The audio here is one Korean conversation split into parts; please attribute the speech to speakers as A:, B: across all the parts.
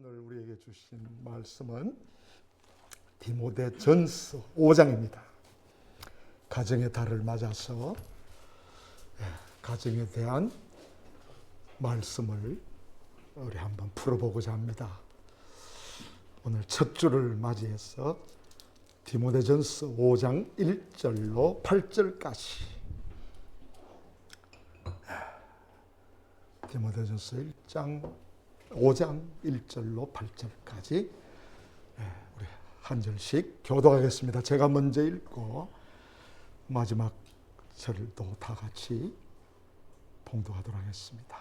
A: 오늘 우리에게 주신 말씀은 디모데전서 5장입니다. 가정의 달을 맞아서 가정에 대한 말씀을 우리 한번 풀어보고자 합니다. 오늘 첫 주를 맞이해서 디모데전서 5장 1절로 8절까지 디모데전서 5장 1절로 8절까지 우리 한 절씩 교독하겠습니다. 제가 먼저 읽고 마지막 절도 다 같이 봉독하도록 하겠습니다.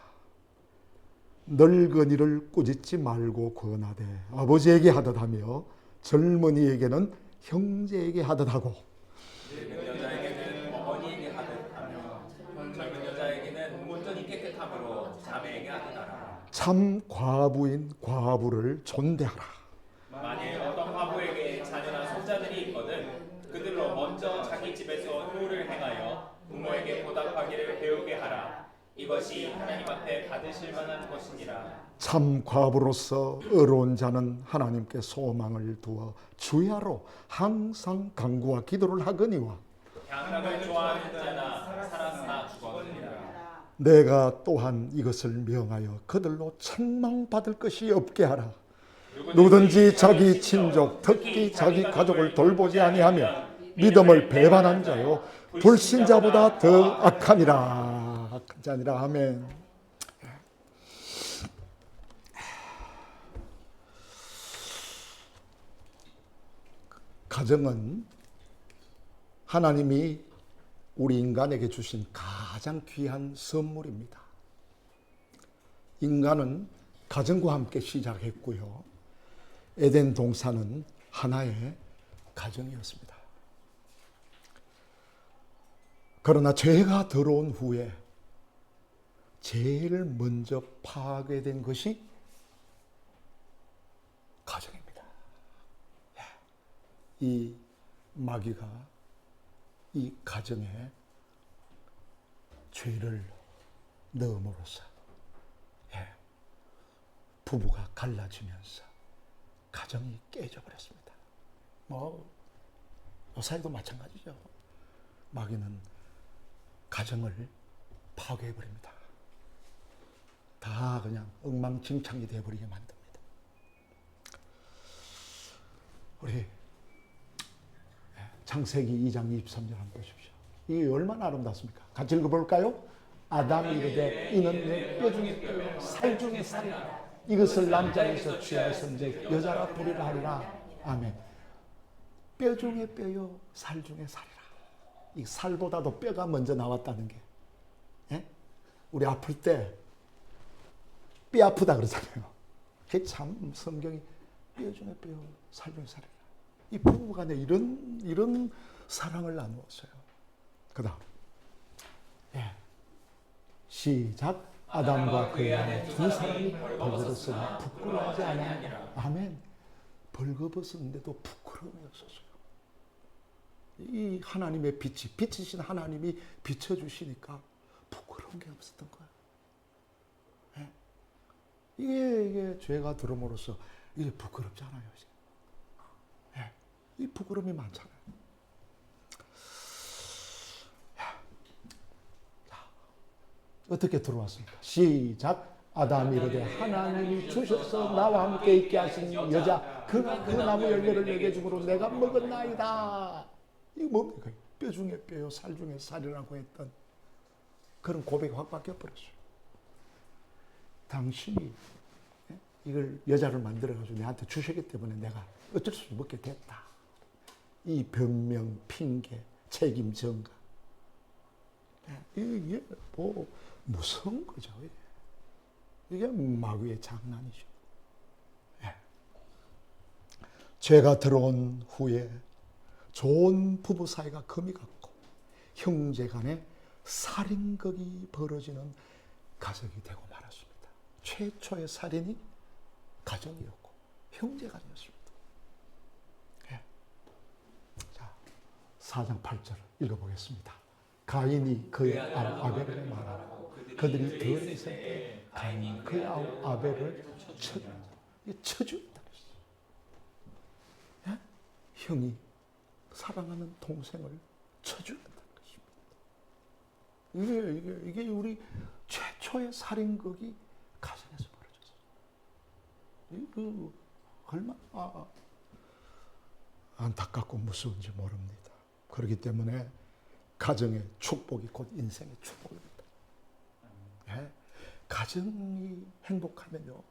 A: 늙은이를 꾸짖지 말고 권하되 아버지에게 하듯 하며 젊은이에게는 형제에게 하듯 하고
B: 늙은 여자에게는 어머니에게 하듯 하며 젊은 여자에게는 온전히 깨끗함으로 자매에게 하듯 하라.
A: 참 과부인 과부를 존대하라.
B: 만일 어떤 과부에게 자녀나 손자들이 있거든 그들로 먼저 자기 집에서 효를 행하여 부모에게 보답하기를 배우게 하라. 이것이 하나님 앞에 받으실 만한 것이니라.
A: 참 과부로서 의로운 자는 하나님께 소망을 두어 주야로 항상 간구와 기도를 하거니와
B: 향락을 좋아하는 자나 살았으나 죽었느니라.
A: 내가 또한 이것을 명하여 그들로 책망받을 것이 없게 하라. 누구든지 자기 친족 특히 자기 가족을 돌보지 아니하며 믿음을 배반한 자요 불신자보다 더 악하니라. 악한 자니라. 아멘. 가정은 하나님이 우리 인간에게 주신 가장 귀한 선물입니다. 인간은 가정과 함께 시작했고요. 에덴 동산은 하나의 가정이었습니다. 그러나 죄가 들어온 후에 제일 먼저 파괴된 것이 가정입니다. 이 마귀가 이 가정에 죄를 넣음으로써 부부가 갈라지면서 가정이 깨져버렸습니다. 요사이도 마찬가지죠. 마귀는 가정을 파괴해버립니다. 다 그냥 엉망진창이 되어버리게 만듭니다. 우리 창세기 2장 23절 한번 보십시오. 이게 얼마나 아름답습니까? 같이 읽어볼까요? 아담이 이르되 이는 내 뼈 중에 뼈요 살 중에 살이라. 이것을 남자에서 취하였은즉 여자가 부리라 하리라. 아멘. 뼈 중에 뼈요 살 중에 살이라. 이 살보다도 뼈가 먼저 나왔다는 게 우리 아플 때 뼈 아프다 그러잖아요. 그게 참 성경이 뼈 중에 뼈요 살 중에 살이라. 이 부부간에 이런 사랑을 나누었어요. 그 다음 시작. 아담과 그의 아내 두 사람이 벌거벗으니 부끄러워하지 아니하니라. 아멘. 벌거벗었는데도 부끄러움이 없었어요. 이 하나님의 빛이신 하나님이 비춰주시니까 부끄러운 게 없었던 거예요. 이게 죄가 들어옴으로써 이게 부끄럽지 않아요. 이 부끄러움이 많잖아요. 어떻게 들어왔습니까? 시작. 아담이 이르되 하나님이 주셔서 나와 함께 있게 하신 여자 그가 그 나무 열매를 내게 주므로 내가 먹었나이다. 이거 뭡니까? 뼈 중에 뼈요 살 중에 살이라고 했던 그런 고백이 확 바뀌어버렸어요. 당신이 이걸 여자를 만들어가지고 내한테 주셨기 때문에 내가 어쩔 수 없이 먹게 됐다. 이 변명, 핑계, 책임 전가. 이게 무서운 거죠. 이게 마귀의 장난이죠. 죄가 들어온 후에 좋은 부부 사이가 금이 갔고 형제 간에 살인극이 벌어지는 가정이 되고 말았습니다. 최초의 살인이 가정이었고 형제간이었습니다. 4장 8절 읽어보겠습니다. 가인이 그의 아벨을 말하고 그들이 더 있을 때 가인이 그의 아벨을 쳤다. 형이 사랑하는 동생을 쳐죽였다는 것입니다. 이게 우리 최초의 살인극이 가정에서 벌어졌어요. 그 얼마나 안타깝고 무서운지 모릅니다. 그렇기 때문에 가정의 축복이 곧 인생의 축복입니다. 예? 가정이 행복하면요,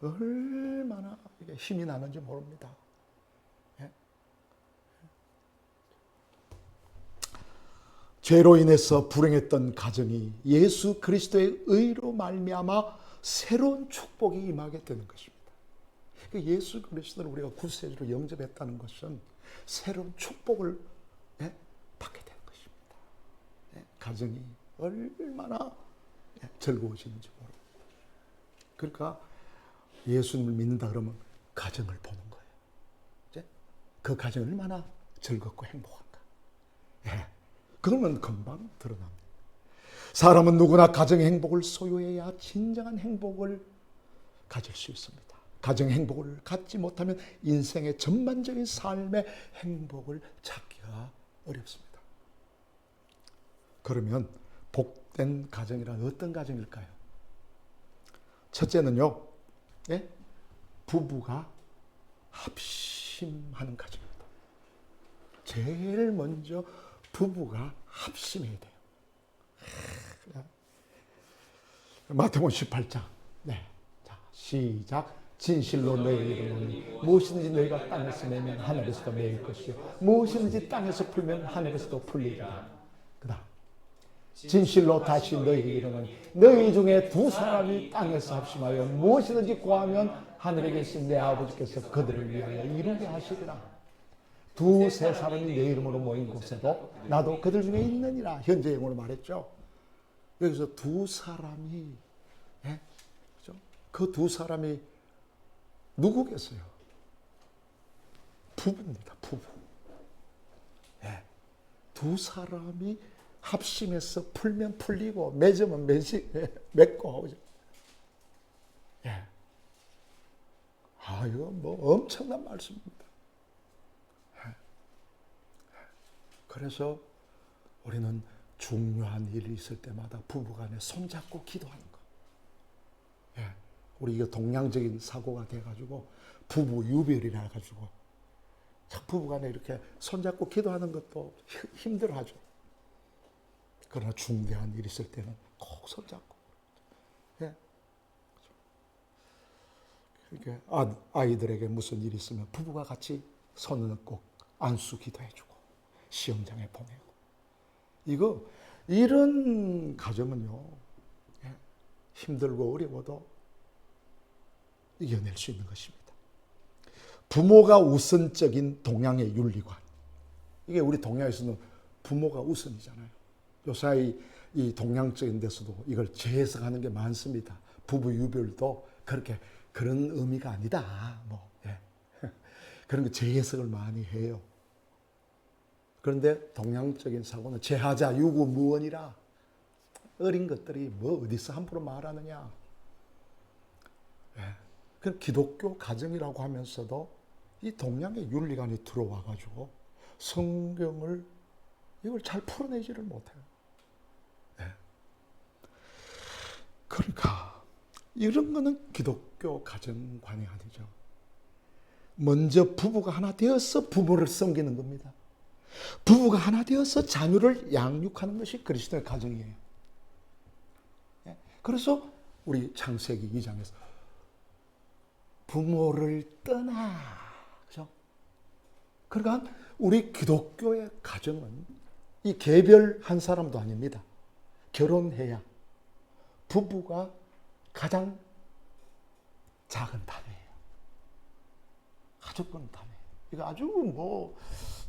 A: 얼마나 이게 힘이 나는지 모릅니다. 예? 죄로 인해서 불행했던 가정이 예수 그리스도의 의로 말미암아 새로운 축복이 임하게 되는 것입니다. 예수 그리스도를 우리가 구세주로 영접했다는 것은 새로운 축복을 받게 되는 것입니다. 가정이 얼마나 즐거워지는지 모릅니다. 그러니까 예수님을 믿는다 그러면 가정을 보는 거예요. 그 가정이 얼마나 즐겁고 행복한가. 그러면 금방 드러납니다. 사람은 누구나 가정의 행복을 소유해야 진정한 행복을 가질 수 있습니다. 가정의 행복을 갖지 못하면 인생의 전반적인 삶의 행복을 찾기가 어렵습니다. 그러면 복된 가정이란 어떤 가정일까요? 첫째는요, 부부가 합심하는 가정입니다. 제일 먼저 부부가 합심해야 돼요. 마태복음 18장. 자, 시작. 진실로 너희에게 이르노니 무엇이든지 너희가 땅에서 내면 하늘에서도 매일 것이요 무엇이든지 땅에서 풀면 하늘에서도 풀리리라. 그다음 진실로 다시 너희에게 이르노니 너희 중에 두 사람이 땅에서 합심하여 무엇이든지 구하면 하늘에 계신 내 아버지께서 그들을 위하여 이루게 하시리라. 두세 사람이 내 이름으로 모인 곳에도 나도 그들 중에 있느니라. 현재형으로 말했죠. 여기서 두 사람이, 그 두 사람이 누구겠어요? 부부입니다. 부부. 두 사람이 합심해서 풀면 풀리고 맺으면 맺고. 이거 뭐 엄청난 말씀입니다. 그래서 우리는 중요한 일이 있을 때마다 부부간에 손잡고 기도하는 거. 우리 이거 동양적인 사고가 돼가지고 부부 유별이라 가지고 부부간에 이렇게 손잡고 기도하는 것도 힘들어하죠. 그러나 중대한 일이 있을 때는 꼭 손잡고. 이렇게 아이들에게 무슨 일이 있으면 부부가 같이 손을 꼭 안수 기도해주고 시험장에 보내고. 이런 가정은요, 힘들고 어려워도 이겨낼 수 있는 것입니다. 부모가 우선적인 동양의 윤리관. 이게 우리 동양에서는 부모가 우선이잖아요. 요새 이 동양적인 데서도 이걸 재해석하는 게 많습니다. 부부 유별도 그런 의미가 아니다. 그런 거 재해석을 많이 해요. 그런데 동양적인 사고는 재하자 유구무원이라. 어린 것들이 뭐 어디서 함부로 말하느냐. 그 기독교 가정이라고 하면서도 이 동양의 윤리관이 들어와가지고 성경을 이걸 잘 풀어내지를 못해요. 그러니까 이런 거는 기독교 가정관이 아니죠. 먼저 부부가 하나 되어서 부모를 섬기는 겁니다. 부부가 하나 되어서 자녀를 양육하는 것이 그리스도의 가정이에요. 그래서 우리 창세기 2장에서 부모를 떠나. 그죠? 그러니까 우리 기독교의 가정은 이 개별 한 사람도 아닙니다. 결혼해야 부부가 가장 작은 단위예요. 가족은 단위. 이거 아주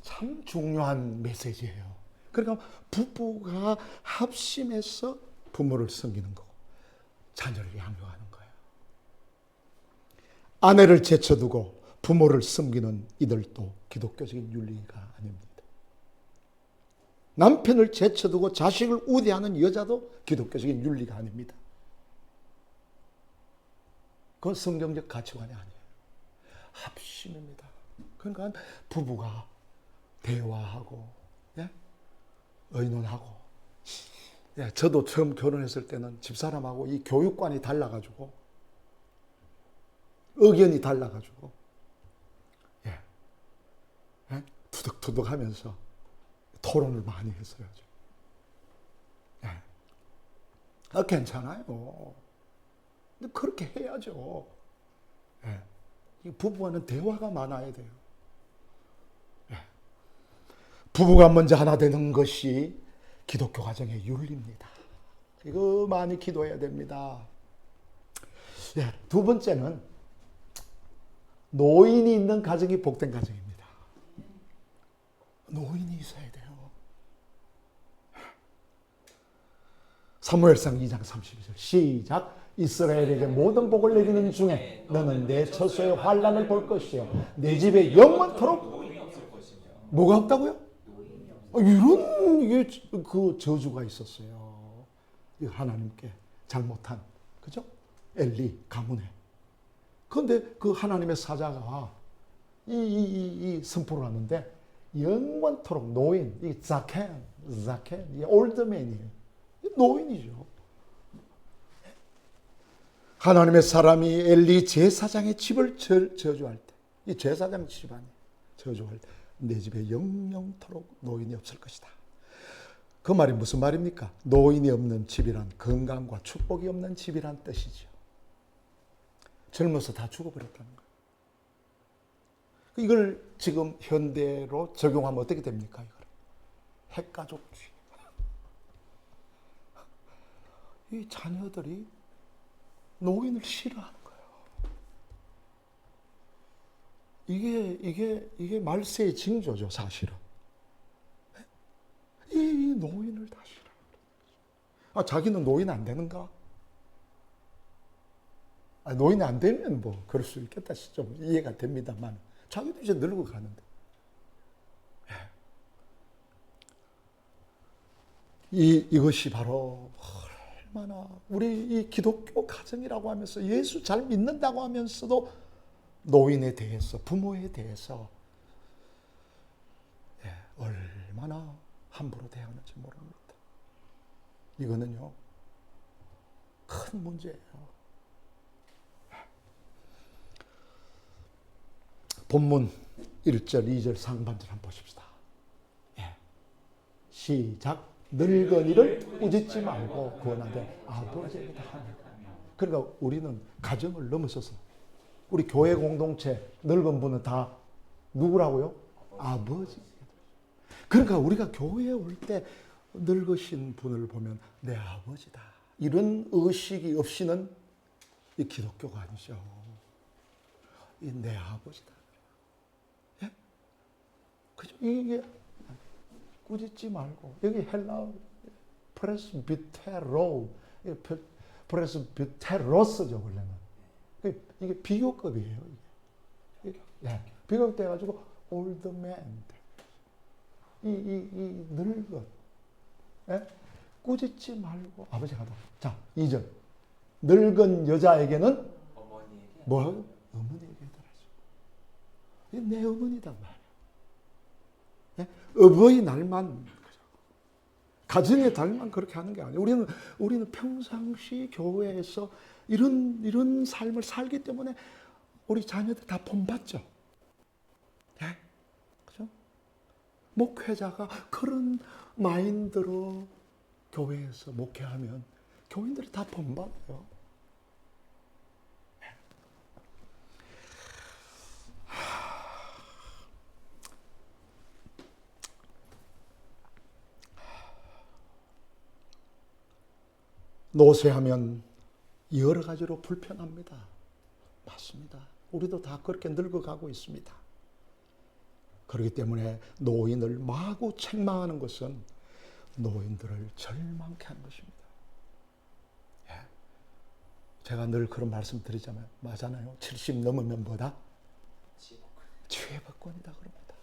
A: 참 중요한 메시지예요. 그러니까 부부가 합심해서 부모를 섬기는 거고 자녀를 양육하는 거예요. 아내를 제쳐두고 부모를 섬기는 이들도 기독교적인 윤리가 아닙니다. 남편을 제쳐두고 자식을 우대하는 여자도 기독교적인 윤리가 아닙니다. 그건 성경적 가치관이 아니에요. 합심입니다. 그러니까 부부가 대화하고, 예? 의논하고. 예, 저도 처음 결혼했을 때는 집사람하고 이 교육관이 달라가지고, 의견이 달라가지고, 예, 예? 투덕투덕 하면서 토론을 많이 했어요. 예. 아, 괜찮아요. 근데 그렇게 해야죠. 예. 이 부부와는 대화가 많아야 돼요. 예. 부부가 먼저 하나 되는 것이 기독교 가정의 윤리입니다. 이거 많이 기도해야 됩니다. 예. 두 번째는 노인이 있는 가정이 복된 가정입니다. 노인이 있어야 돼요. 사무엘상 2장 32절 시작. 이스라엘에게 모든 복을 내리는 중에 너는 내 처소의 환난을 볼 것이요 내 집에 영원토록 뭐가 없다고요? 이런 이게 그 저주가 있었어요. 하나님께 잘못한, 그죠? 엘리 가문에. 그런데 그 하나님의 사자가 이 선포를 하는데 영원토록 노인, 이 자켄, 이 올드맨이에요. 노인이죠. 하나님의 사람이 엘리 제사장의 집을 저주할 때, 이 제사장 집안이 저주할 때, 내 집에 영영토록 노인이 없을 것이다. 그 말이 무슨 말입니까? 노인이 없는 집이란 건강과 축복이 없는 집이란 뜻이죠. 젊어서 다 죽어버렸다는 거예요. 이걸 지금 현대로 적용하면 어떻게 됩니까? 이걸 핵가족주의. 이 자녀들이 노인을 싫어하는 거예요. 이게 말세의 징조죠, 사실은. 이 노인을 다 싫어해요. 아, 자기는 노인 안 되는가? 아, 노인이 안 되면 뭐 그럴 수 있겠다, 좀 이해가 됩니다만 자기도 이제 늙어 가는데. 이것이 바로 얼마나 우리 이 기독교 가정이라고 하면서 예수 잘 믿는다고 하면서도 노인에 대해서, 부모에 대해서 얼마나 함부로 대하는지 모릅니다. 이거는요, 큰 문제예요. 본문 1절, 2절 상반절 한번 보십시다. 시작. 늙은이를 꾸짖지 말고 구원하되 아버지에게 다 하라. 그러니까 우리는 가정을 넘어서서 우리 교회 공동체 늙은 분은 다 누구라고요? 아버지. 그러니까 우리가 교회에 올 때 늙으신 분을 보면 내 아버지다, 이런 의식이 없이는 이 기독교가 아니죠. 이 내 아버지다. 예? 그죠? 이게 꾸짖지 말고, 여기 헬라 프레스비테로, 프레스비테로스죠, 원래는. 이게 비교급이에요. 비교돼가지고 올드맨, 이 늙은, 꾸짖지 말고 아버지가 하다. 자, 2절. 늙은 여자에게는 뭐? 어머니에게 해달하죠. 내 어머니다 말이야. 어버이날만, 가정의 달만 그렇게 하는 게 아니에요. 우리는 평상시 교회에서 이런 삶을 살기 때문에 우리 자녀들 다 본받죠. 그죠? 목회자가 그런 마인드로 교회에서 목회하면 교인들이 다 본받아요. 노쇠하면 여러 가지로 불편합니다. 맞습니다. 우리도 다 그렇게 늙어가고 있습니다. 그렇기 때문에 노인을 마구 책망하는 것은 노인들을 절망케 하는 것입니다. 제가 늘 그런 말씀 드리자면 맞잖아요. 70 넘으면 뭐다? 지혜복권이다 그럽니다.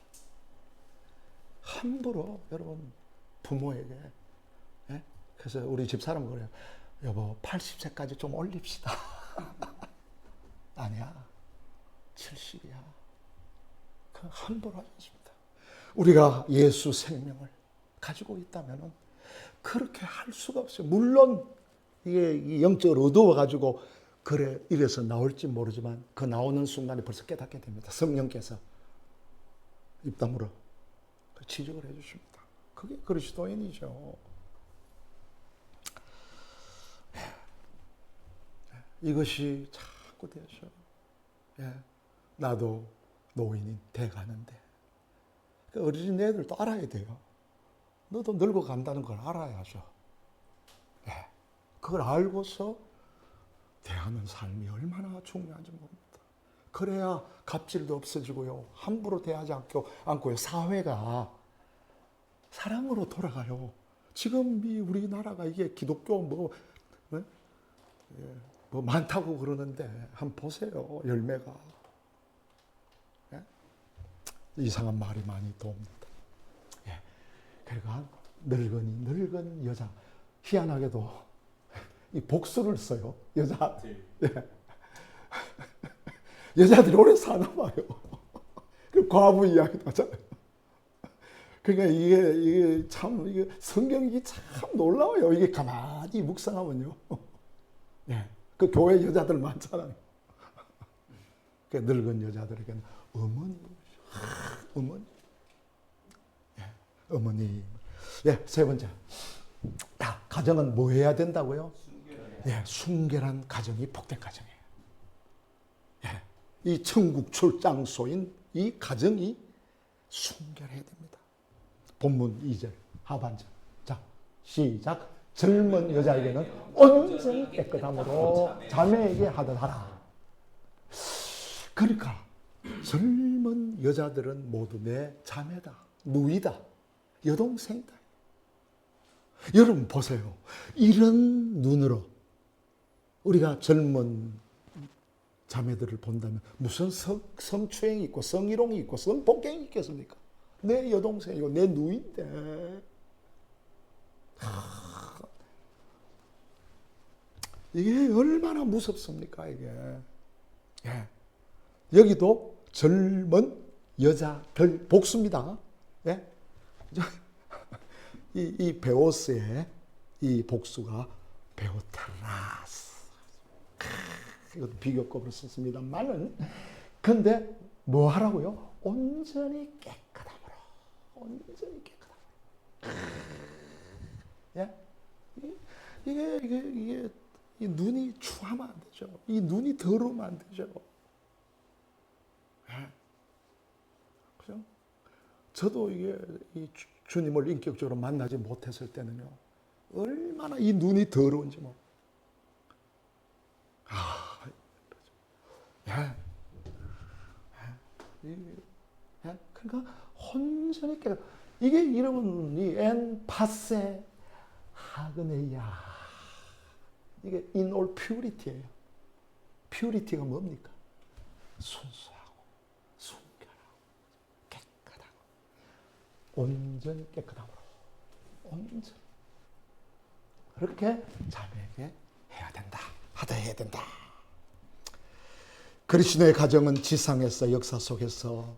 A: 함부로 여러분 부모에게. 그래서 우리 집사람 그래요. 여보 80세까지 좀 올립시다. 아니야. 질식이야. 그 함부로 하지 않습니다. 우리가 예수 생명을 가지고 있다면 그렇게 할 수가 없어요. 물론 이게 영적으로 어두워가지고 그래 이래서 나올지 모르지만 그 나오는 순간에 벌써 깨닫게 됩니다. 성령께서 입 다물어 지적을 해주십니다. 그게 그리스도인이죠. 이것이 자꾸 되죠. 나도 노인이 돼가는데 어린 애들도 알아야 돼요. 너도 늙어간다는 걸 알아야죠. 그걸 알고서 대하는 삶이 얼마나 중요한지 모릅니다. 그래야 갑질도 없어지고요. 함부로 대하지 않고요. 사회가 사랑으로 돌아가요. 지금 이 우리나라가 이게 기독교 뭐 많다고 그러는데 한번 보세요. 열매가. 이상한 말이 많이 돕니다. 그러니까 늙은 여자 희한하게도 이 복수를 써요. 여자들. 여자들이 오래 사나 봐요. 그 과부 이야기도 하잖아요. 그러니까 이게 참 이게 성경이 참 놀라워요. 이게 가만히 묵상하면요. 그 교회 여자들 많잖아요. 그 늙은 여자들에게는 어머니. 세 번째. 가정은 뭐 해야 된다고요? 순결한 가정이 복된 가정이에요. 이 천국 출장소인 이 가정이 순결해야 됩니다. 본문 2절 하반절. 자, 시작. 젊은 여자에게는 온전히 깨끗함으로 자매에게 하듯 하라. 그러니까 젊은 여자들은 모두 내 자매다, 누이다, 여동생이다. 여러분 보세요. 이런 눈으로 우리가 젊은 자매들을 본다면 무슨 성추행이 있고 성희롱이 있고 성폭행이 있겠습니까? 내 여동생이고 내 누이인데 이게 얼마나 무섭습니까 이게. 여기도 젊은 여자들 복수입니다. 이 베오스의 이 복수가 베오테라스. 이것도 비교급으로 썼습니다만은 근데 뭐 하라고요? 온전히 깨끗함으로. 온전히 깨끗함으로. 이게 이 눈이 추하면 안 되죠. 이 눈이 더러우면 안 되죠. 그죠? 저도 이게 이 주님을 인격적으로 만나지 못했을 때는요. 얼마나 이 눈이 더러운지 뭐. 그러니까 온전히 깨끗. 이게 이름은 이 엔파세 하그네야. 이게 in all purity예요. purity가 뭡니까? 순수하고 순결하고 깨끗하고 온전히 깨끗함으로 온전히 그렇게 자매에게 해야 된다. 해야 된다. 그리스도의 가정은 지상에서 역사 속에서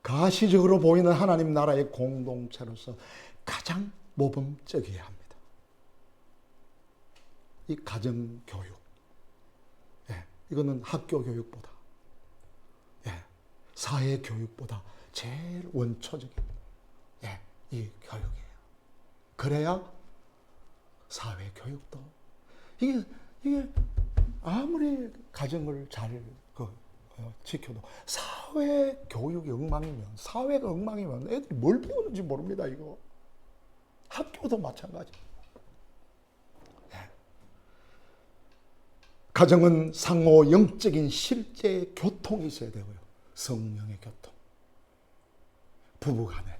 A: 가시적으로 보이는 하나님 나라의 공동체로서 가장 모범적이어야 합니다. 이 가정 교육, 이거는 학교 교육보다, 사회 교육보다 제일 원초적인 이 교육이에요. 그래야 사회 교육도 이게 아무리 가정을 잘 지켜도 사회 교육이 엉망이면, 사회가 엉망이면 애들이 뭘 배우는지 모릅니다. 이거 학교도 마찬가지. 가정은 상호 영적인 실제 교통이 있어야 되고요. 성령의 교통. 부부 간에,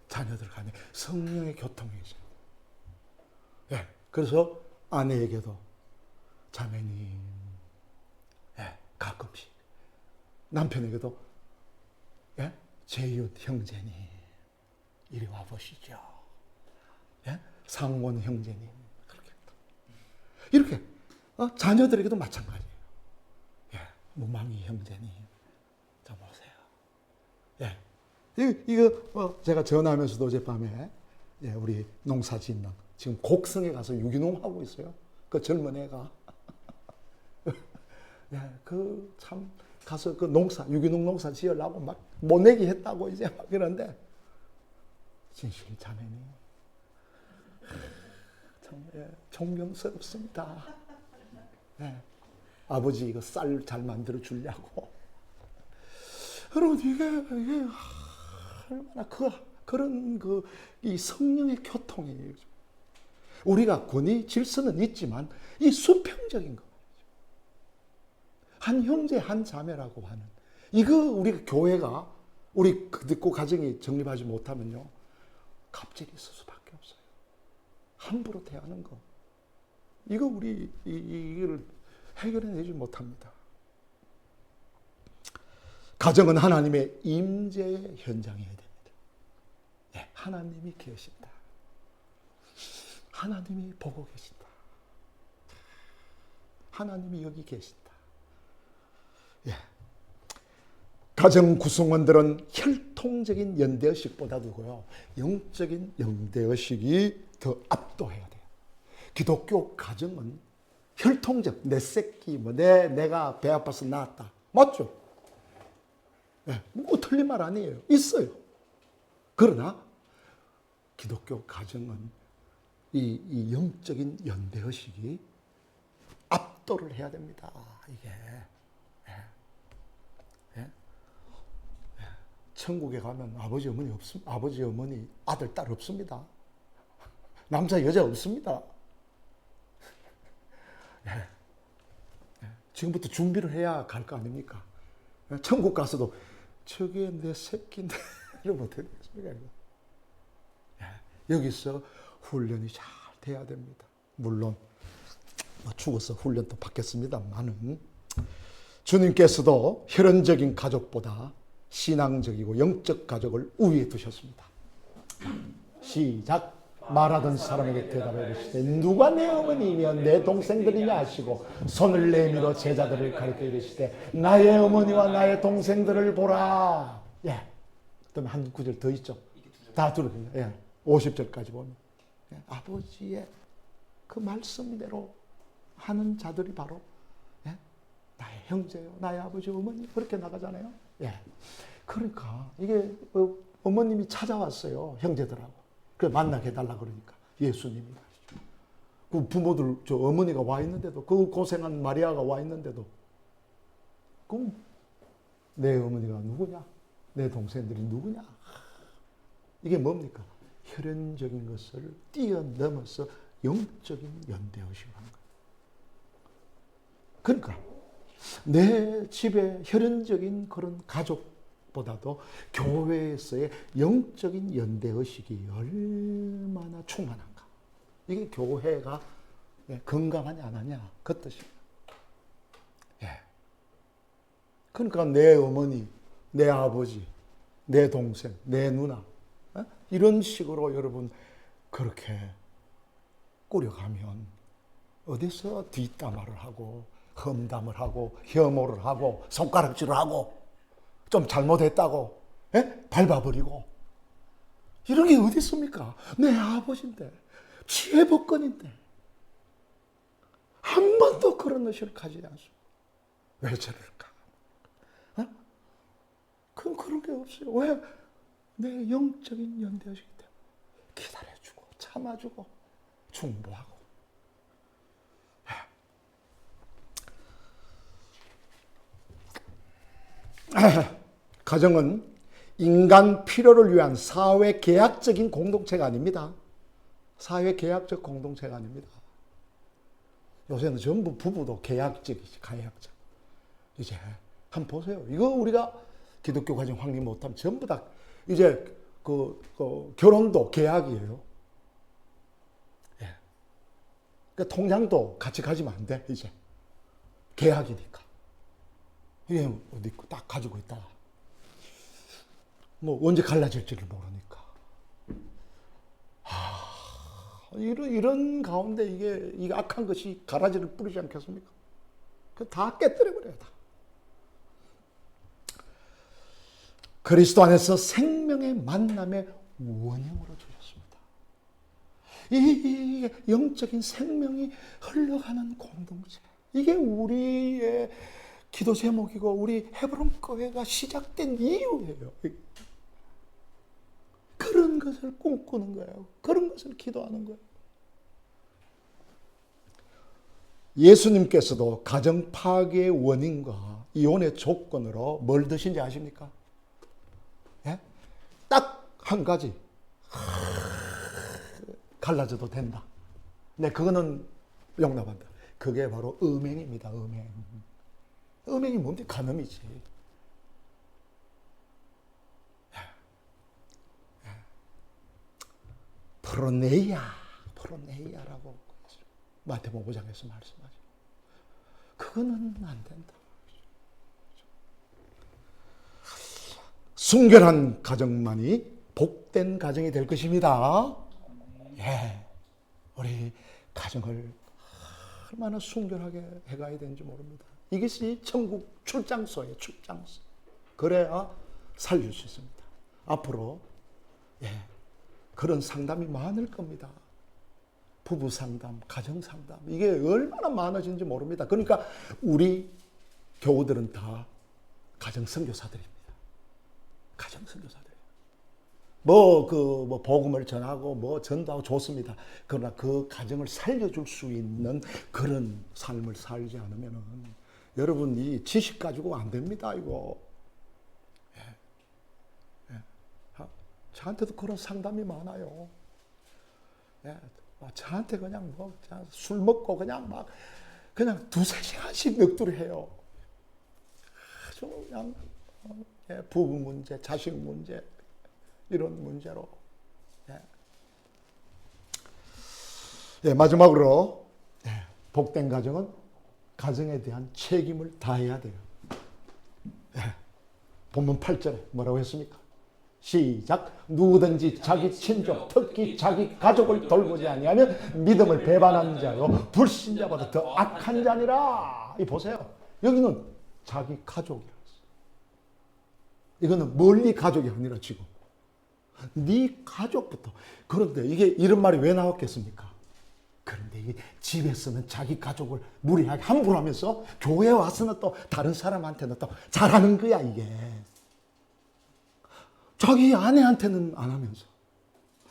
A: 자녀들 간에 성령의 교통이 있어요. 그래서 아내에게도 자매님, 가끔씩 남편에게도 제이웃 형제님 이리 와보시죠. 상원 형제님 그렇게 이렇게 자녀들에게도 마찬가지예요. 무망이 형제님. 자, 보세요. 예. 이거 제가 전화하면서도 어젯밤에 예, 우리 농사 짓는 지금 곡성에 가서 유기농 하고 있어요. 그 젊은 애가. 예, 그 참 가서 그 농사 유기농 농사 지으려고 막 못 내기 했다고 이제 막 이러는데 진실 자매님 참 예, 존경스럽습니다. 예, 아버지 이거 쌀 잘 만들어 주려고. 여러분 이게 얼마나 그런 이 성령의 교통이에요. 우리가 권위 질서는 있지만 이 수평적인 거. 한 형제 한 자매라고 하는 이거 우리가 교회가 우리 듣고 가정이 정립하지 못하면요 갑질이 있을 수밖에 없어요. 함부로 대하는 거 이거 우리 이걸 해결해내지 못합니다. 가정은 하나님의 임재의 현장이어야 됩니다. 네, 하나님이 계신다. 하나님이 보고 계신다. 하나님이 여기 계신다. 예. 가정 구성원들은 혈통적인 연대의식보다도요 영적인 연대의식이 더 압도해야 돼요. 기독교 가정은 혈통적 내 새끼 내가 배 아파서 낳았다 맞죠? 예, 뭐 틀린 말 아니에요. 있어요. 그러나 기독교 가정은 이 영적인 연대의식이 압도를 해야 됩니다. 이게 천국에 가면 아버지 어머니 없습니다. 아버지 어머니 아들 딸 없습니다. 남자 여자 없습니다. 지금부터 준비를 해야 갈 거 아닙니까? 천국 가서도 저게 내 새끼인데 이러면 어떻게 되겠습니까? 여기서 훈련이 잘 돼야 됩니다. 물론 죽어서 훈련도 받겠습니다만은 주님께서도 혈연적인 가족보다 신앙적이고 영적 가족을 우위에 두셨습니다. 시작. 말하던 사람에게 대답해 이르시되 누가 내 어머니이며 내 동생들이냐 하시고 손을 내밀어 제자들을 가리켜 이르시되 나의 어머니와 나의 동생들을 보라. 예. 그다음에 한 구절 더 있죠. 다 들어요. 예. 50절까지 보면 예. 아버지의 그 말씀대로 하는 자들이 바로 예? 나의 형제요, 나의 아버지, 어머니 그렇게 나가잖아요. 예. 그러니까 이게 어머님이 찾아왔어요 형제들하고. 그래 만나게 해달라 그러니까 예수님이 말이죠. 그 부모들 저 어머니가 와 있는데도 그 고생한 마리아가 와 있는데도 그럼 내 어머니가 누구냐? 내 동생들이 누구냐? 이게 뭡니까? 혈연적인 것을 뛰어넘어서 영적인 연대의식을 하는 거예요. 그러니까 내 집에 혈연적인 그런 가족보다도 교회에서의 영적인 연대의식이 얼마나 충만한가. 이게 교회가 건강하냐 안 하냐 그 뜻입니다. 예. 그러니까 내 어머니, 내 아버지, 내 동생, 내 누나 이런 식으로 여러분 그렇게 꾸려가면 어디서 뒷담화를 하고 험담을 하고 혐오를 하고 손가락질을 하고 좀 잘못했다고 밟아버리고 이런 게 어디 있습니까? 내 아버지인데 피해복권인데 한 번도 그런 의식을 가지지 않습니다. 왜 저럴까? 그런 게 없어요. 왜? 내 영적인 연대의식이 때문에 기다려주고 참아주고 중보하고 가정은 인간 필요를 위한 사회 계약적인 공동체가 아닙니다. 사회 계약적 공동체가 아닙니다. 요새는 전부 부부도 계약적이지, 가약적. 이제 한번 보세요. 이거 우리가 기독교 가정 확립 못하면 전부 다 이제 결혼도 계약이에요. 예. 그러니까 통장도 같이 가지면 안 돼, 이제. 계약이니까. 이게 어디 딱 가지고 있다. 뭐 언제 갈라질지를 모르니까. 이런 가운데 이게 악한 것이 가라지를 뿌리지 않겠습니까? 다 깨뜨려 버려야 다. 그리스도 안에서 생명의 만남의 원형으로 주셨습니다. 이 영적인 생명이 흘러가는 공동체, 이게 우리의 기도 제목이고 우리 헤브론 교회가 시작된 이유예요. 그런 것을 꿈꾸는 거예요. 그런 것을 기도하는 거예요. 예수님께서도 가정 파괴의 원인과 이혼의 조건으로 뭘 드신지 아십니까? 예? 딱 한 가지. 갈라져도 된다. 네, 그거는 용납한다. 그게 바로 음행입니다. 음행. 음행이 뭔데? 간음이지. 프로네이아라고 마태복음 5장에서 말씀하죠. 그거는 안 된다. 순결한 가정만이 복된 가정이 될 것입니다. 예, 우리 가정을 얼마나 순결하게 해가야 되는지 모릅니다. 이것이 천국 출장소예요. 출장소. 그래야 살릴 수 있습니다. 앞으로 그런 상담이 많을 겁니다. 부부 상담, 가정 상담, 이게 얼마나 많아지는지 모릅니다. 그러니까 우리 교우들은 다 가정 선교사들입니다. 가정 선교사들. 복음을 전하고 전도하고 좋습니다. 그러나 그 가정을 살려줄 수 있는 그런 삶을 살지 않으면은 여러분 이 지식 가지고 안 됩니다. 이거. 저한테도 그런 상담이 많아요. 저한테 그냥 술 먹고 그냥 두세 시간씩 넋두리 해요. 아주 그냥 부부 문제, 자식 문제, 이런 문제로. 마지막으로 복된 가정은 가정에 대한 책임을 다해야 돼요. 본문 8절에 뭐라고 했습니까? 시작. 누구든지 자기 친족, 특히 자기 가족을 돌보지 아니하면 믿음을 배반하는 자요 불신자보다 더 악한 자니라. 이 보세요. 여기는 자기 가족이라서. 이거는 멀리 가족이 아니라 지금 네 가족부터. 그런데 이게 이런 말이 왜 나왔겠습니까? 그런데 이게 집에서는 자기 가족을 무리하게 함부로 하면서 교회에 와서는 또 다른 사람한테는 또 잘하는 거야 이게. 자기 아내한테는 안 하면서,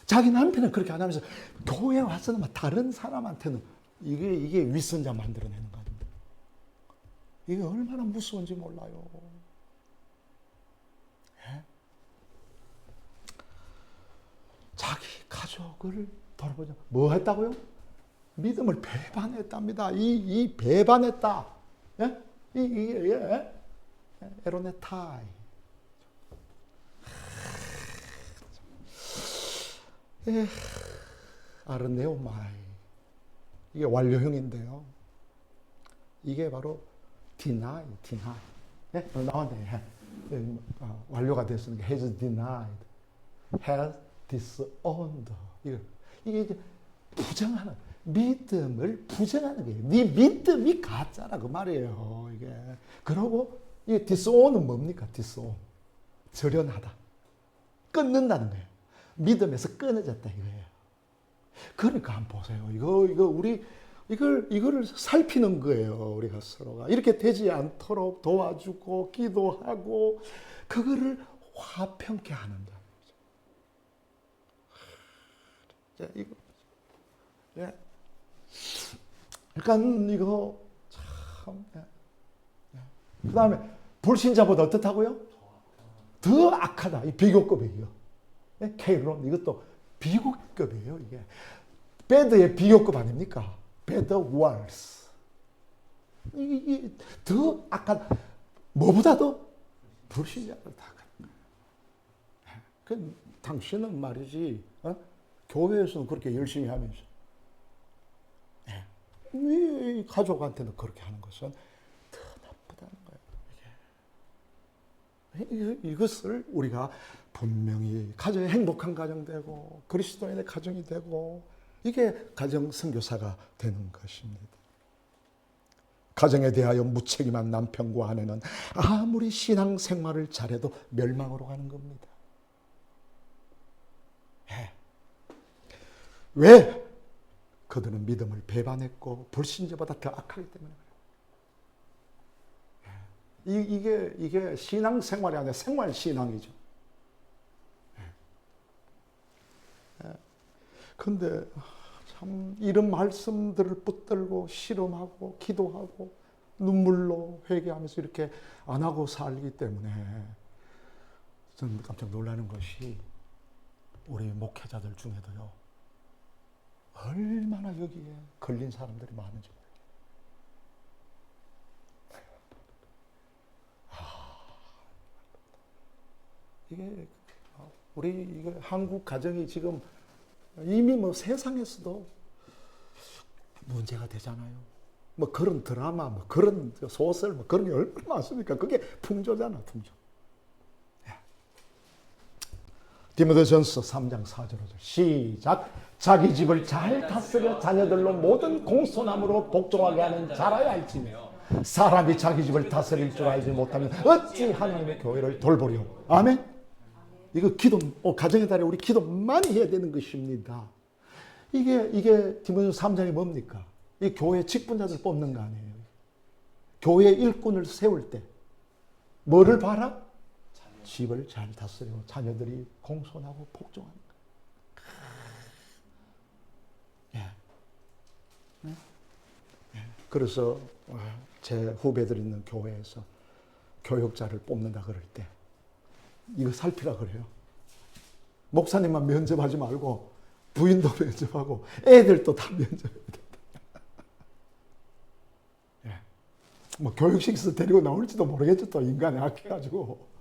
A: 자기 남편은 그렇게 안 하면서, 교회에 와서는 다른 사람한테는 이게 윗선자 만들어내는 거 아닙니까? 이게 얼마나 무서운지 몰라요. 자기 가족을 돌아보자. 뭐 했다고요? 믿음을 배반했답니다. 이 배반했다. 에로네타이. 아르네오마이. 이게 완료형인데요. 이게 바로 deny. 나왔네. 완료가 됐으니까 has denied, has disowned. 이게 이제 부정하는, 믿음을 부정하는 거예요. 네 믿음이 가짜라 그 말이에요. 이게. 그러고 이게 disown은 뭡니까? disown. 절연하다. 끊는다는 거예요. 믿음에서 끊어졌다 이거예요. 그러니까 한번 보세요. 이거를 살피는 거예요. 우리가 서로가 이렇게 되지 않도록 도와주고 기도하고 그거를 화평케 하는 자, 이거. 그러니까 이거 참. 그 다음에 불신자보다 어떻다고요? 더 악하다. 이 비교급이에요. 케이론 이것도 비교급이에요. 이게 배드의 비교급 아닙니까? 배드 월스. 이게 더 악한, 뭐보다도 불신자보다 더 악한. 당신은 말이지 교회에서는 그렇게 열심히 하면서 이 가족한테는 그렇게 하는 것은 더 나쁘다는 거예요. 이것을 우리가 분명히 가정이 행복한 가정 되고 그리스도인의 가정이 되고 이게 가정 선교사가 되는 것입니다. 가정에 대하여 무책임한 남편과 아내는 아무리 신앙생활을 잘해도 멸망으로 가는 겁니다. 왜? 그들은 믿음을 배반했고 불신자보다 더 악하기 때문에 그래요. 이게 신앙생활이 아니라 생활신앙이죠. 그런데 참 이런 말씀들을 붙들고 실험하고 기도하고 눈물로 회개하면서 이렇게 안 하고 살기 때문에 저는 깜짝 놀라는 것이 우리 목회자들 중에도요, 얼마나 여기에 걸린 사람들이 많은지 몰라요. 이게 우리 한국 가정이 지금 이미 뭐 세상에서도 문제가 되잖아요. 뭐 그런 드라마, 뭐 그런 소설, 뭐 그런 게 얼마나 많습니까? 그게 풍조잖아, 풍조. 디모데전서 3장 4절 5절 시작. 자기 집을 잘 다스려 자녀들로 모든 공손함으로 복종하게 하는 자라야 할지며 사람이 자기 집을 다스릴 줄 알지 못하면 어찌 하나님의 교회를 돌보려. 아멘. 이거 기도, 가정의 달에 우리 기도 많이 해야 되는 것입니다. 이게 디모데전서 3장이 뭡니까? 이 교회 직분자들 뽑는 거 아니에요. 교회 일꾼을 세울 때 뭐를 봐라? 집을 잘 다스려 자녀들이 공손하고 복종하는 거예요. 그래서 제 후배들 있는 교회에서 교육자를 뽑는다 그럴 때 이거 살피라 그래요. 목사님만 면접하지 말고 부인도 면접하고 애들도 다 면접해야 된다. 뭐 교육식에서 데리고 나올지도 모르겠죠. 또 인간이 악해가지고.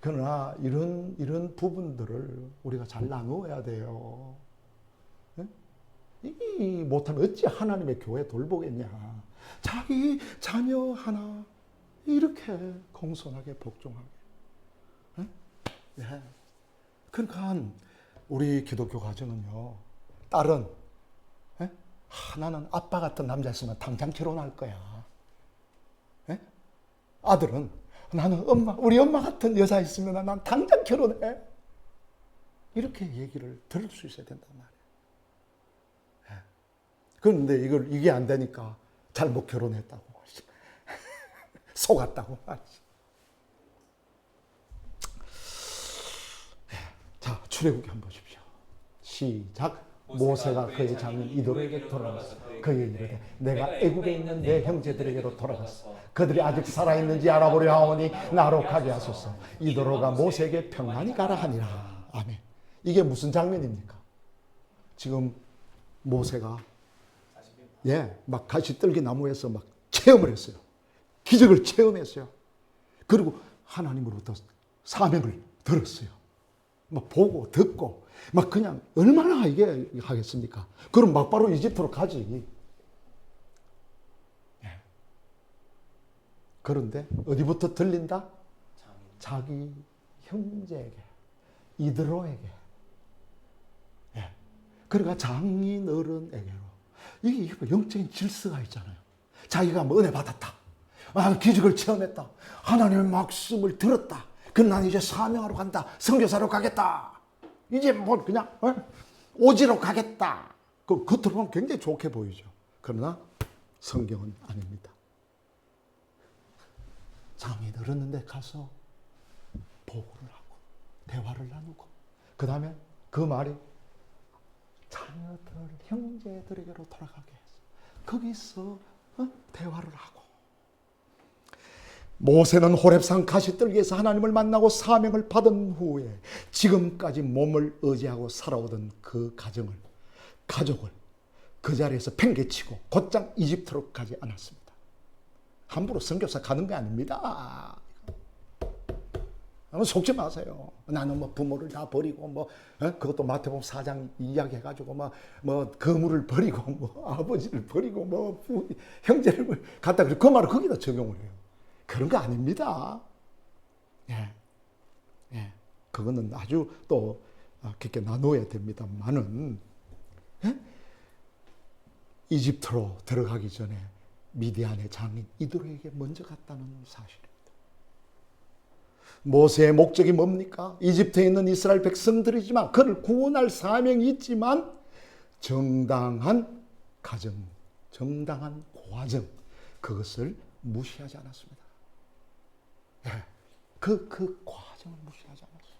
A: 그러나 이런 부분들을 우리가 잘 나누어야 돼요. 이 못하면 어찌 하나님의 교회 돌보겠냐. 자기 자녀 하나 이렇게 공손하게 복종하게. 그러니까 우리 기독교 가정은요, 딸은 나는 아빠 같은 남자 있으면 당장 결혼할 거야. 아들은 나는 우리 엄마 같은 여자 있으면 난 당장 결혼해. 이렇게 얘기를 들을 수 있어야 된단 말이에요. 그런데 이게 안 되니까 잘못 결혼했다고 속았다고 말이지. 자, 출애굽기 한번 보십시오. 시작. 모세가 그의 장인 이도로에게 돌아가서 그에게 이르되 내가 애굽에 있는 내 형제들에게로 돌아갔어. 그들이 아직 살아있는지 알아보려 하오니 나로 가게 하소서. 이도로가 모세에게 평안히 가라 하니라. 아멘. 이게 무슨 장면입니까? 지금 모세가 막 가시떨기 나무에서 막 체험을 했어요. 기적을 체험했어요. 그리고 하나님으로부터 사명을 들었어요. 막 보고 듣고 막 그냥 얼마나 이게 하겠습니까? 그럼 막바로 이집트로 가지. 그런데 어디부터 들린다? 자기 형제에게, 이드로에게. 그러니까 장인 어른에게로. 이게 영적인 질서가 있잖아요. 자기가 뭐 은혜 받았다. 기적을 체험했다. 하나님의 말씀을 들었다. 그럼 난 이제 사명하러 간다. 선교사로 가겠다. 이제 뭐 그냥 오지로 가겠다. 겉으로는 굉장히 좋게 보이죠. 그러나 성경은 아닙니다. 장이 들었는데 가서 보고를 하고 대화를 나누고 그 다음에 그 말이 자녀들, 형제들에게로 돌아가게 해서 거기서 대화를 하고 모세는 호렙산 가시떨기에서 하나님을 만나고 사명을 받은 후에 지금까지 몸을 의지하고 살아오던 그 가족을 그 자리에서 팽개치고 곧장 이집트로 가지 않았습니다. 함부로 선교사 가는 게 아닙니다. 속지 마세요. 나는 뭐 부모를 다 버리고 그것도 마태복음 4장 이야기해가지고 뭐 거물을 버리고 뭐 아버지를 버리고 뭐 형제를 갖다 그 말을 거기다 적용을 해요. 그런 거 아닙니다. 그거는 아주 또 깊게 나눠야 됩니다만은 이집트로 들어가기 전에 미디안의 장인 이드로에게 먼저 갔다는 사실입니다. 모세의 목적이 뭡니까? 이집트에 있는 이스라엘 백성들이지만 그를 구원할 사명이 있지만 정당한 가정, 정당한 과정, 그것을 무시하지 않았습니다. 예, 그 과정을 무시하지 않았어요.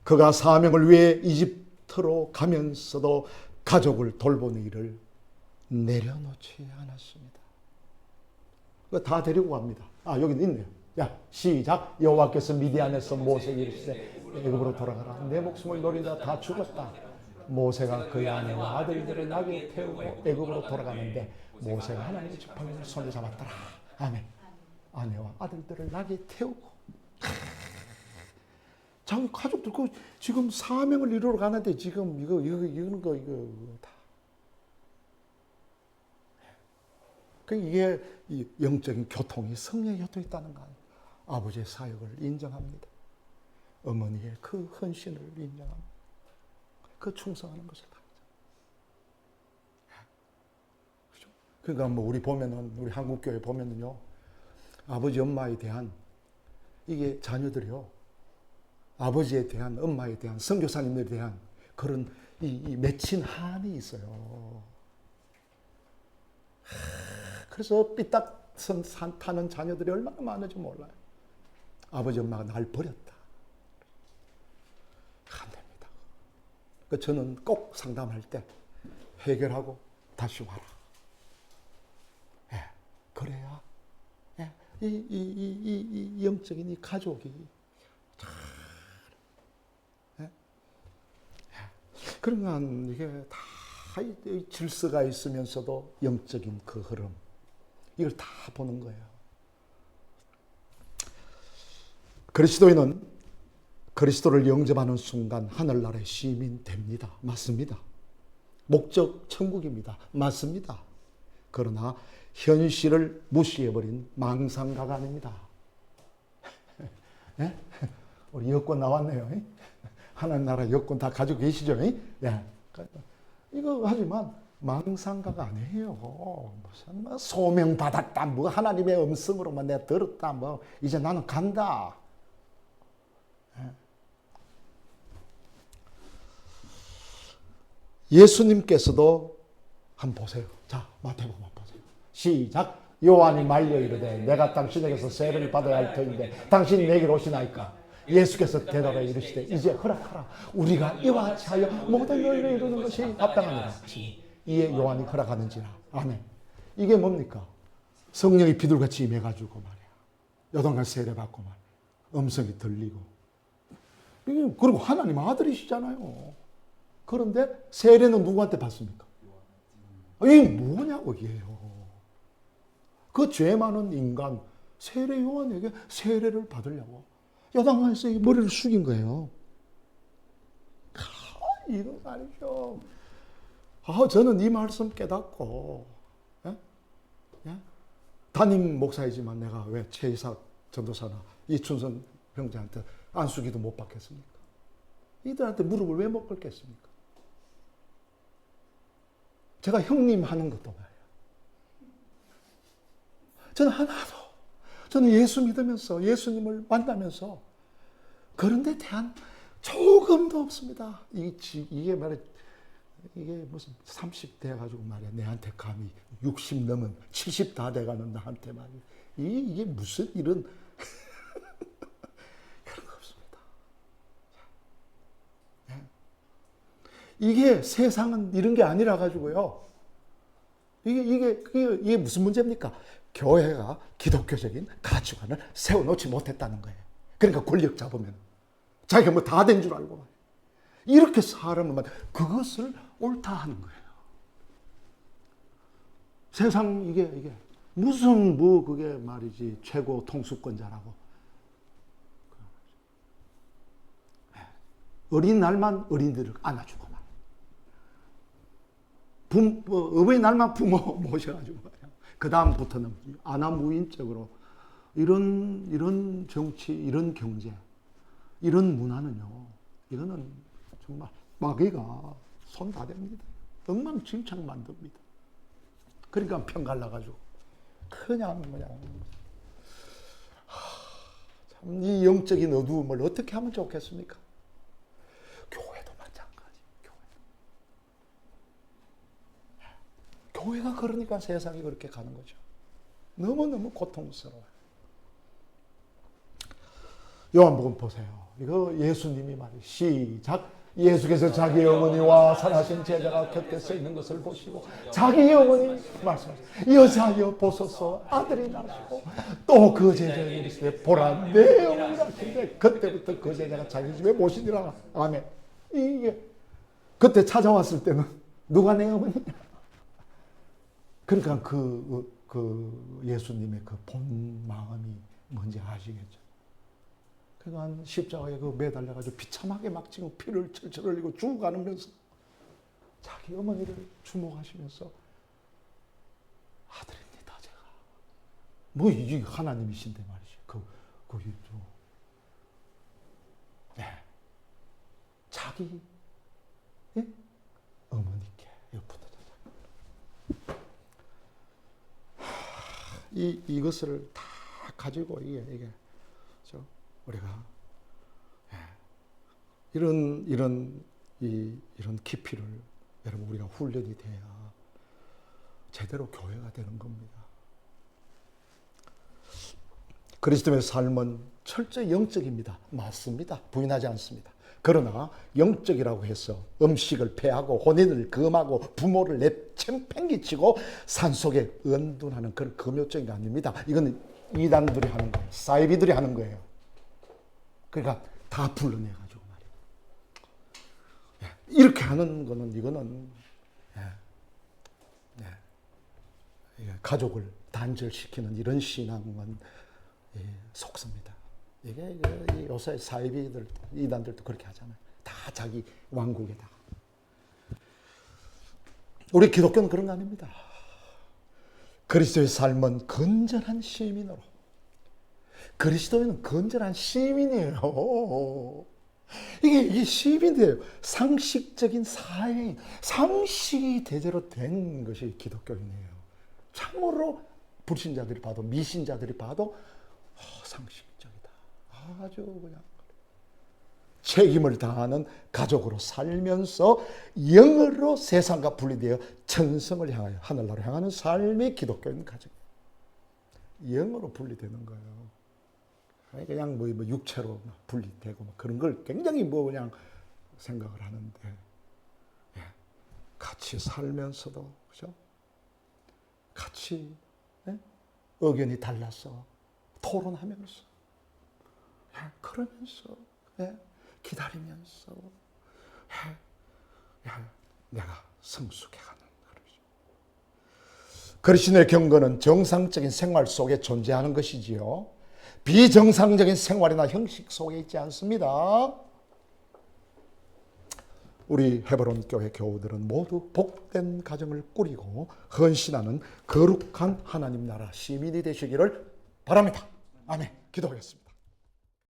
A: 그가 사명을 위해 이집트로 가면서도 가족을 돌보는 일을 내려놓지 않았습니다. 다 데리고 갑니다. 여기 있네요. 야, 시작. 여호와께서 미디안에서 모세에게 이르시되 애굽으로 돌아가라. 내 목숨을 노리다 다 죽었다. 모세가 그의 아내와 아들들을 나귀에 태우고 애굽으로 돌아가는데 모세가 하나님의 지팡이를 손에 잡았더라. 아멘. 아내와 아들들을 나귀에 태우고 자기 가족들 지금 사명을 이루러 가는데 지금 이거 다. 이게 영적인 교통이 성령의 교통이 있다는 거 아니에요. 아버지의 사역을 인정합니다. 어머니의 그 헌신을 인정합니다. 그 충성하는 것을 다 인정. 그러니까 뭐 우리 보면은 우리 한국 교회 보면은요, 아버지 엄마에 대한 이게 자녀들이요, 아버지에 대한 엄마에 대한 선교사님들에 대한 그런 이 맺힌 한이 있어요. 그래서 삐딱선 타는 자녀들이 얼마나 많은지 몰라요. 아버지 엄마가 날 버렸다. 안 됩니다. 저는 꼭 상담할 때 해결하고 다시 와라. 예, 그래야 예, 이 영적인 이 가족이 잘, 예? 그러니까 이게 다 질서가 있으면서도 영적인 그 흐름, 이걸 다 보는 거예요. 그리스도인은 그리스도를 영접하는 순간 하늘나라의 시민 됩니다. 맞습니다. 목적 천국입니다. 맞습니다. 그러나 현실을 무시해버린 망상가가 아닙니다. 네? 우리 여권 나왔네요. 하늘나라 여권 다 가지고 계시죠? 예. 이거 하지만 망상가가 아니에요. 무슨 뭐 소명 받았다, 뭐 하나님의 음성으로만 내가 들었다, 뭐 이제 나는 간다. 예수님께서도 한번 보세요. 자, 마태복음 보세요. 시작. 요한이 말려 이르되 내가 당신에게서 세례를 받아야 할 터인데 당신이 내게로 오시나이까? 예수께서 대답하여 이르시되 이제 허락하라. 우리가 이와 같이 하여 모든 일을 이루는 것이 합당하니라. 이에 요한이 허락하는지라. 아멘. 이게 뭡니까? 성령이 비둘같이 임해가지고 말이야. 요단강 세례 받고 말이야. 음성이 들리고. 이게 그리고 하나님 아들이시잖아요. 그런데 세례는 누구한테 받습니까? 이게 뭐냐고 이게요. 그 죄 많은 인간 세례 요한에게 세례를 받으려고 요단강에서 머리를 숙인 거예요. 이거 말이죠. 저는 이 말씀 깨닫고, 예? 예? 담임 목사이지만 내가 왜 최이삭 전도사나 이춘선 형제한테 안수기도 못 받겠습니까? 이들한테 무릎을 왜 못 꿇겠습니까? 제가 형님 하는 것도 말이에요. 저는 예수 믿으면서 예수님을 만나면서 그런 데 대한 조금도 없습니다. 이게 말이야. 이게 무슨 30 돼가지고 말이야. 내한테 감히 60 넘은 70 다 돼가는 나한테 말이야. 이게 무슨 이런 그런 거 없습니다. 이게 세상은 이런 게 아니라 가지고요. 이게 무슨 문제입니까? 교회가 기독교적인 가치관을 세워놓지 못했다는 거예요. 그러니까 권력 잡으면 자기가 뭐 다 된 줄 알고 말이에요. 이렇게 사람은 그것을 옳다 하는 거예요. 세상 이게 무슨 뭐 그게 말이지 최고 통수권자라고. 어린날만 어린이들을 안아주고 어버이날만 부모 모셔가지고 그 다음부터는 아나무인적으로 이런 정치, 이런 경제, 이런 문화는요. 이거는 정말 마귀가 손 다 됩니다. 엉망진창 만듭니다. 그러니까 편 갈라가지고 그냥 참 이 영적인 어두움을 어떻게 하면 좋겠습니까? 교회도 마찬가지. 교회가 그러니까 세상이 그렇게 가는 거죠. 너무너무 고통스러워요. 요한복음 보세요. 이거 예수님이 말이에요. 시작. 예수께서 자기 어머니와 선하신 제자가 곁에 서 있는 것을 보시고 자기 어머니 말씀하셨어요. 여자여 보소서 아들이 나시고 또 그 제자에게 이르시되 보라 내 어머니라 하시는데 그때부터 그 제자가 자기 집에 모시니라. 아멘. 이게 그때 찾아왔을 때는 누가 내 어머니냐. 그러니까 그 예수님의 그 본 마음이 뭔지 아시겠죠? 그러니까 십자가에 그 매달려가지고 비참하게 막 지금 피를 철철 흘리고 죽어가면서 자기 어머니를 주목하시면서 아들입니다, 제가. 뭐 이게 하나님이신데 말이지. 네. 자기 어머니께 붙어져. 이것을 다 가지고 이게 우리가 이런 깊이를 여러분 우리가 훈련이 돼야 제대로 교회가 되는 겁니다. 그리스도의 삶은 철저히 영적입니다. 맞습니다. 부인하지 않습니다. 그러나 영적이라고 해서 음식을 폐하고 혼인을 금하고 부모를 내팽개치고 산속에 은둔하는 그런 금요적인 게 아닙니다. 이건 이단들이 하는 거예요. 사이비들이 하는 거예요. 그러니까 다 불러내가지고 말이에요. 이렇게 하는 거는 이거는 가족을 단절시키는 이런 신앙은 속습니다. 이게 요새 사이비들, 이단들도 그렇게 하잖아요. 다 자기 왕국에다. 우리 기독교는 그런 거 아닙니다. 그리스도의 삶은 건전한 시민으로. 그리스도인은 건전한 시민이에요. 이게 시민이에요. 상식적인 사회인, 상식이 대대로 된 것이 기독교인이에요. 참으로 불신자들이 봐도, 미신자들이 봐도 상식적이다. 아주 그냥 책임을 다하는 가족으로 살면서 영으로 세상과 분리되어 천성을 향하여 하늘나라로 향하는 삶이 기독교인 가정. 영으로 분리되는 거예요. 그냥 뭐 육체로 분리되고 그런 걸 굉장히 그냥 생각을 하는데 같이 살면서도 그죠? 같이 의견이 달라서 토론하면서 그러면서 기다리면서 내가 성숙해가는 거죠. 그리스도의 경건은 정상적인 생활 속에 존재하는 것이지요. 비정상적인 생활이나 형식 속에 있지 않습니다. 우리 헤브론 교회 교우들은 모두 복된 가정을 꾸리고 헌신하는 거룩한 하나님 나라 시민이 되시기를 바랍니다. 아멘. 기도하겠습니다.